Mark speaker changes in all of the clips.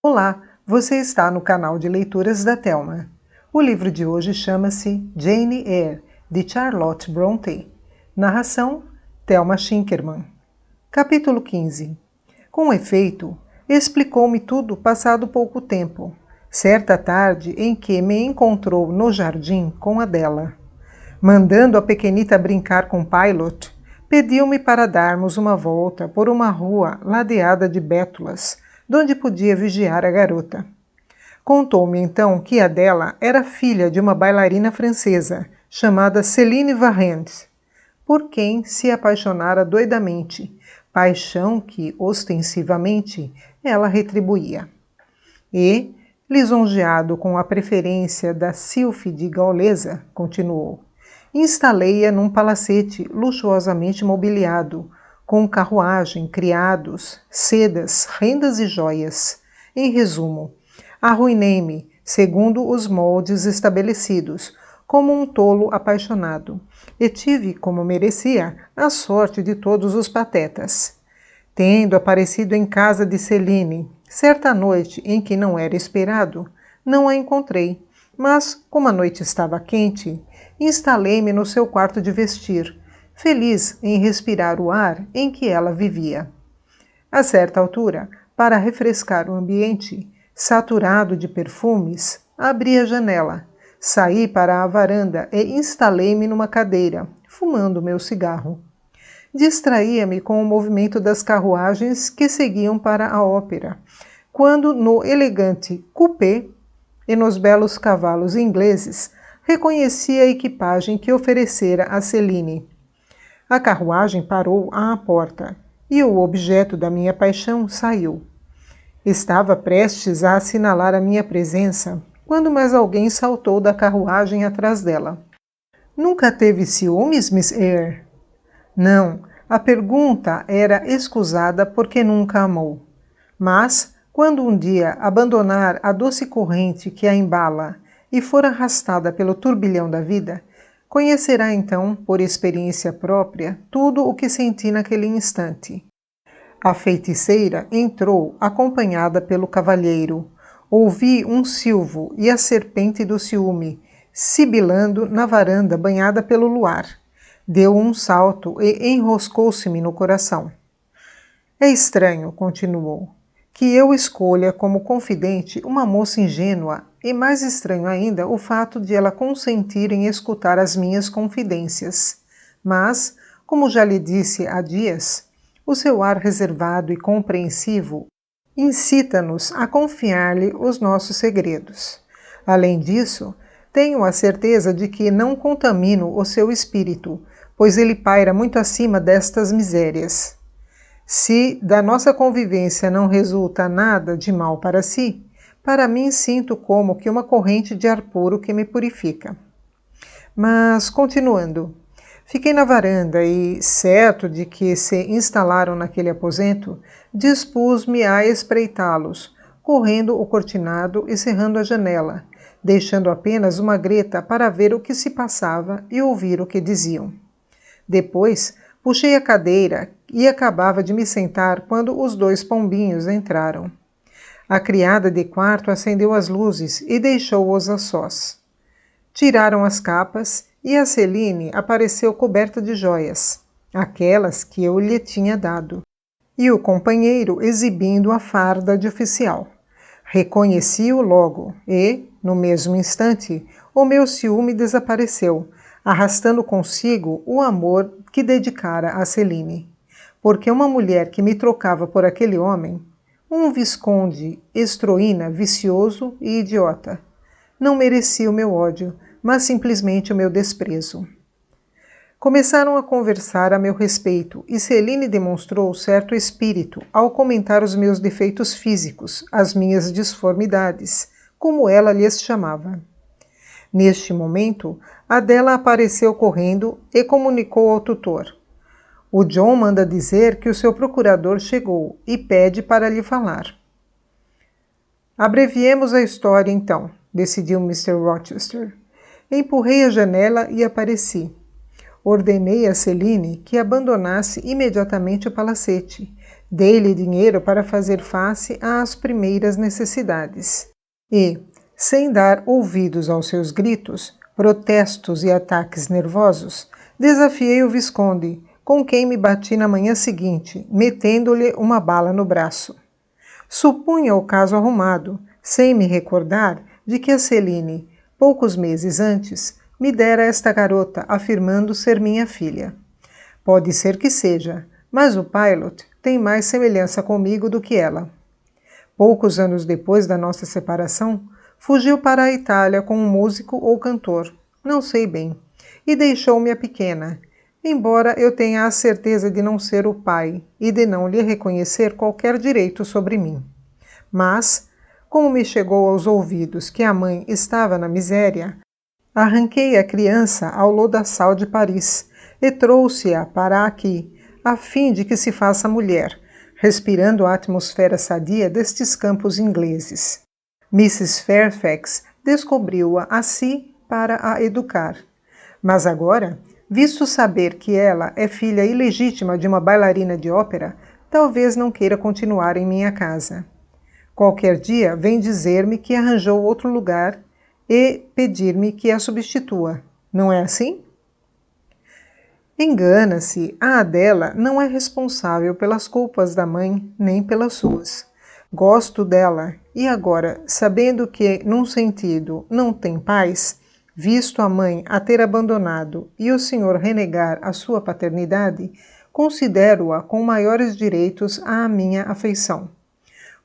Speaker 1: Olá, você está no canal de leituras da Thelma. O livro de hoje chama-se Jane Eyre, de Charlotte Brontë. Narração, Thelma Schinkerman. Capítulo 15. Com efeito, explicou-me tudo passado pouco tempo, certa tarde em que me encontrou no jardim com Adela. Mandando a pequenita brincar com Pilot, pediu-me para darmos uma volta por uma rua ladeada de bétulas, donde podia vigiar a garota. Contou-me então que Adela era filha de uma bailarina francesa, chamada Céline Varens, por quem se apaixonara doidamente, paixão que, ostensivamente, ela retribuía. E, lisonjeado com a preferência da sílfide gaulesa, continuou, instalei-a num palacete luxuosamente mobiliado, com carruagem, criados, sedas, rendas e joias. Em resumo, arruinei-me, segundo os moldes estabelecidos, como um tolo apaixonado, e tive, como merecia, a sorte de todos os patetas. Tendo aparecido em casa de Céline, certa noite em que não era esperado, não a encontrei, mas, como a noite estava quente, instalei-me no seu quarto de vestir, feliz em respirar o ar em que ela vivia. A certa altura, para refrescar o ambiente, saturado de perfumes, abri a janela, saí para a varanda e instalei-me numa cadeira, fumando meu cigarro. Distraía-me com o movimento das carruagens que seguiam para a ópera, quando no elegante coupé e nos belos cavalos ingleses reconheci a equipagem que oferecera a Céline. A carruagem parou à porta e o objeto da minha paixão saiu. Estava prestes a assinalar a minha presença quando mais alguém saltou da carruagem atrás dela. Nunca teve ciúmes, Miss Eyre? Não, a pergunta era escusada porque nunca amou. Mas, quando um dia abandonar a doce corrente que a embala e for arrastada pelo turbilhão da vida, conhecerá então, por experiência própria, tudo o que senti naquele instante. A feiticeira entrou acompanhada pelo cavalheiro. Ouvi um silvo e a serpente do ciúme, sibilando na varanda banhada pelo luar. Deu um salto e enroscou-se-me no coração. É estranho, continuou, que eu escolha como confidente uma moça ingênua e mais estranho ainda o fato de ela consentir em escutar as minhas confidências. Mas, como já lhe disse há dias, o seu ar reservado e compreensivo incita-nos a confiar-lhe os nossos segredos. Além disso, tenho a certeza de que não contamino o seu espírito, pois ele paira muito acima destas misérias. Se da nossa convivência não resulta nada de mal para si, para mim sinto como que uma corrente de ar puro que me purifica. Mas, continuando, fiquei na varanda e, certo de que se instalaram naquele aposento, dispus-me a espreitá-los, correndo o cortinado e cerrando a janela, deixando apenas uma greta para ver o que se passava e ouvir o que diziam. Depois, puxei a cadeira e acabava de me sentar quando os dois pombinhos entraram. A criada de quarto acendeu as luzes e deixou-os a sós. Tiraram as capas e a Céline apareceu coberta de joias, aquelas que eu lhe tinha dado, e o companheiro exibindo a farda de oficial. Reconheci-o logo e, no mesmo instante, o meu ciúme desapareceu, arrastando consigo o amor que dedicara a Céline. Porque uma mulher que me trocava por aquele homem, um visconde estroína, vicioso e idiota, não merecia o meu ódio, mas simplesmente o meu desprezo. Começaram a conversar a meu respeito e Céline demonstrou certo espírito ao comentar os meus defeitos físicos, as minhas disformidades, como ela lhes chamava. Neste momento, Adela apareceu correndo e comunicou ao tutor. O John manda dizer que o seu procurador chegou e pede para lhe falar. Abreviemos a história então, decidiu Mr. Rochester. Empurrei a janela e apareci. Ordenei a Céline que abandonasse imediatamente o palacete, Dei-lhe dinheiro para fazer face às primeiras necessidades. E, sem dar ouvidos aos seus gritos, protestos e ataques nervosos, desafiei o Visconde, com quem me bati na manhã seguinte, metendo-lhe uma bala no braço. Supunha o caso arrumado, sem me recordar de que a Celine, poucos meses antes, me dera esta garota afirmando ser minha filha. Pode ser que seja, mas o Pilot tem mais semelhança comigo do que ela. Poucos anos depois da nossa separação, fugiu para a Itália com um músico ou cantor, não sei bem, e deixou-me a pequena, embora eu tenha a certeza de não ser o pai e de não lhe reconhecer qualquer direito sobre mim. Mas, como me chegou aos ouvidos que a mãe estava na miséria, arranquei a criança ao lodaçal de Paris e trouxe-a para aqui, a fim de que se faça mulher, respirando a atmosfera sadia destes campos ingleses. Mrs. Fairfax descobriu-a a si para a educar. Mas agora, visto saber que ela é filha ilegítima de uma bailarina de ópera, talvez não queira continuar em minha casa. Qualquer dia vem dizer-me que arranjou outro lugar e pedir-me que a substitua. Não é assim? Engana-se, a Adela não é responsável pelas culpas da mãe, nem pelas suas. Gosto dela, e agora, sabendo que, num sentido, não tem paz, visto a mãe a ter abandonado e o senhor renegar a sua paternidade, considero-a com maiores direitos à minha afeição.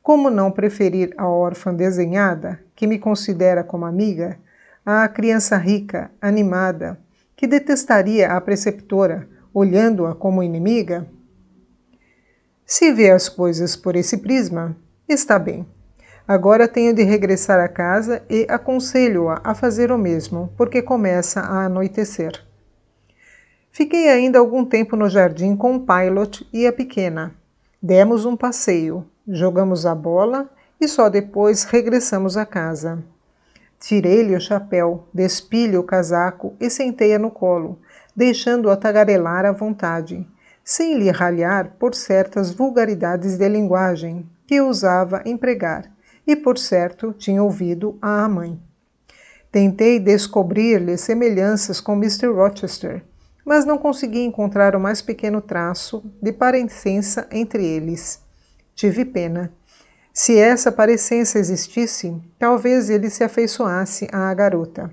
Speaker 1: Como não preferir a órfã desenhada, que me considera como amiga, à criança rica, animada, que detestaria a preceptora, olhando-a como inimiga? Se vê as coisas por esse prisma, está bem. Agora tenho de regressar a casa e aconselho-a a fazer o mesmo, porque começa a anoitecer. Fiquei ainda algum tempo no jardim com o Pilot e a pequena. Demos um passeio, jogamos a bola e só depois regressamos a casa. Tirei-lhe o chapéu, despi-lhe o casaco e sentei-a no colo, deixando-a tagarelar à vontade, sem lhe ralhar por certas vulgaridades de linguagem que usava empregar e, por certo, tinha ouvido à mãe. Tentei descobrir-lhe semelhanças com Mr. Rochester, mas não consegui encontrar o mais pequeno traço de parecença entre eles. Tive pena. Se essa parecença existisse, talvez ele se afeiçoasse à garota.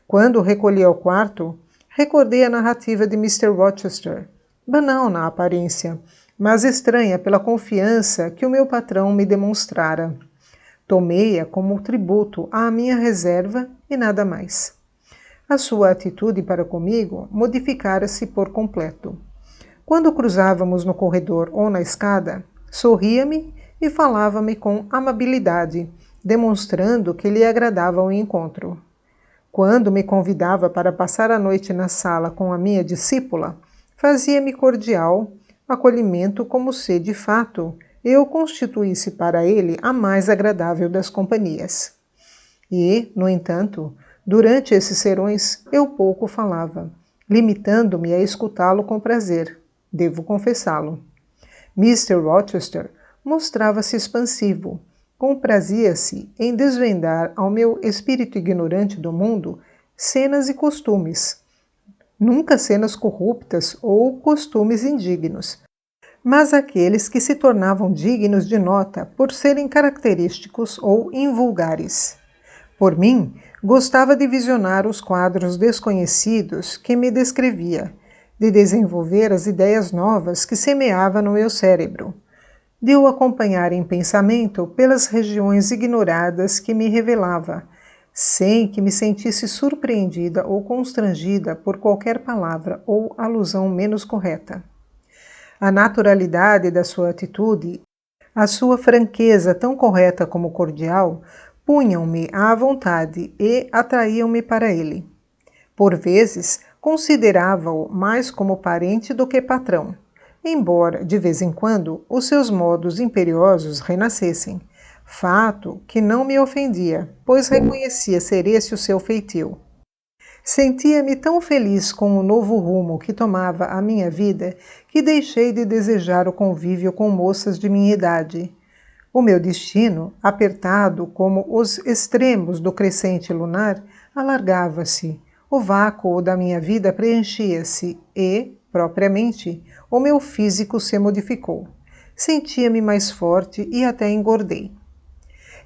Speaker 1: Quando o recolhi ao quarto, recordei a narrativa de Mr. Rochester, banal na aparência, mas estranha pela confiança que o meu patrão me demonstrara. Tomei-a como tributo à minha reserva e nada mais. A sua atitude para comigo modificara-se por completo. Quando cruzávamos no corredor ou na escada, sorria-me e falava-me com amabilidade, demonstrando que lhe agradava o encontro. Quando me convidava para passar a noite na sala com a minha discípula, fazia-me cordial acolhimento como se, de fato, eu constituísse para ele a mais agradável das companhias. E, no entanto, durante esses serões eu pouco falava, limitando-me a escutá-lo com prazer, devo confessá-lo. Mr. Rochester mostrava-se expansivo, comprazia-se em desvendar ao meu espírito ignorante do mundo cenas e costumes, nunca cenas corruptas ou costumes indignos, mas aqueles que se tornavam dignos de nota por serem característicos ou invulgares. Por mim, gostava de visionar os quadros desconhecidos que me descrevia, de desenvolver as ideias novas que semeava no meu cérebro, de o acompanhar em pensamento pelas regiões ignoradas que me revelava, sem que me sentisse surpreendida ou constrangida por qualquer palavra ou alusão menos correta. A naturalidade da sua atitude, a sua franqueza tão correta como cordial, punham-me à vontade e atraíam-me para ele. Por vezes, considerava-o mais como parente do que patrão, embora, de vez em quando, os seus modos imperiosos renascessem, fato que não me ofendia, pois reconhecia ser esse o seu feitio. Sentia-me tão feliz com o novo rumo que tomava a minha vida que deixei de desejar o convívio com moças de minha idade. O meu destino, apertado como os extremos do crescente lunar, alargava-se. O vácuo da minha vida preenchia-se e, propriamente, o meu físico se modificou. Sentia-me mais forte e até engordei.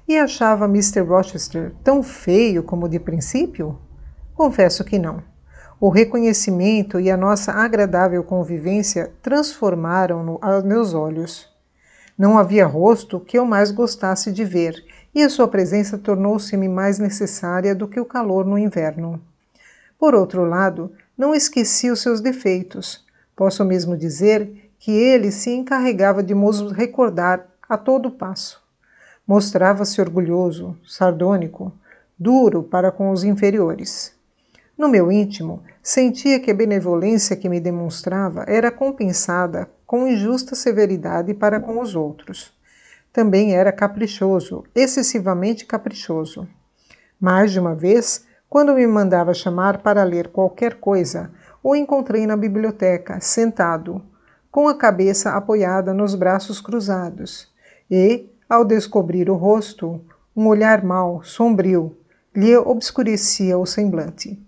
Speaker 1: E achava Mr. Rochester tão feio como de princípio? Confesso que não. O reconhecimento e a nossa agradável convivência transformaram-no aos meus olhos. Não havia rosto que eu mais gostasse de ver, e a sua presença tornou-se-me mais necessária do que o calor no inverno. Por outro lado, não esqueci os seus defeitos. Posso mesmo dizer que ele se encarregava de nos recordar a todo passo. Mostrava-se orgulhoso, sardônico, duro para com os inferiores. No meu íntimo, sentia que a benevolência que me demonstrava era compensada com injusta severidade para com os outros. Também era caprichoso, excessivamente caprichoso. Mais de uma vez, quando me mandava chamar para ler qualquer coisa, o encontrei na biblioteca, sentado, com a cabeça apoiada nos braços cruzados, e, ao descobrir o rosto, um olhar mau, sombrio, lhe obscurecia o semblante.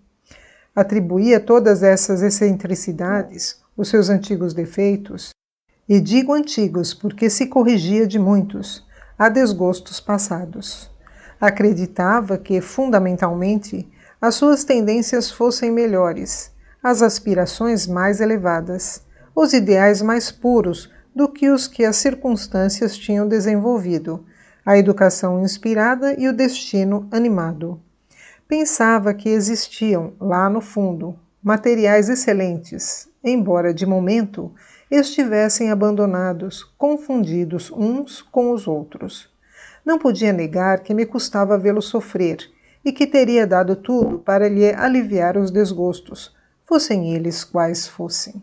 Speaker 1: Atribuía todas essas excentricidades, os seus antigos defeitos, e digo antigos porque se corrigia de muitos, a desgostos passados. Acreditava que, fundamentalmente, as suas tendências fossem melhores, as aspirações mais elevadas, os ideais mais puros do que os que as circunstâncias tinham desenvolvido, a educação inspirada e o destino animado. Pensava que existiam, lá no fundo, materiais excelentes, embora, de momento, estivessem abandonados, confundidos uns com os outros. Não podia negar que me custava vê-lo sofrer e que teria dado tudo para lhe aliviar os desgostos, fossem eles quais fossem.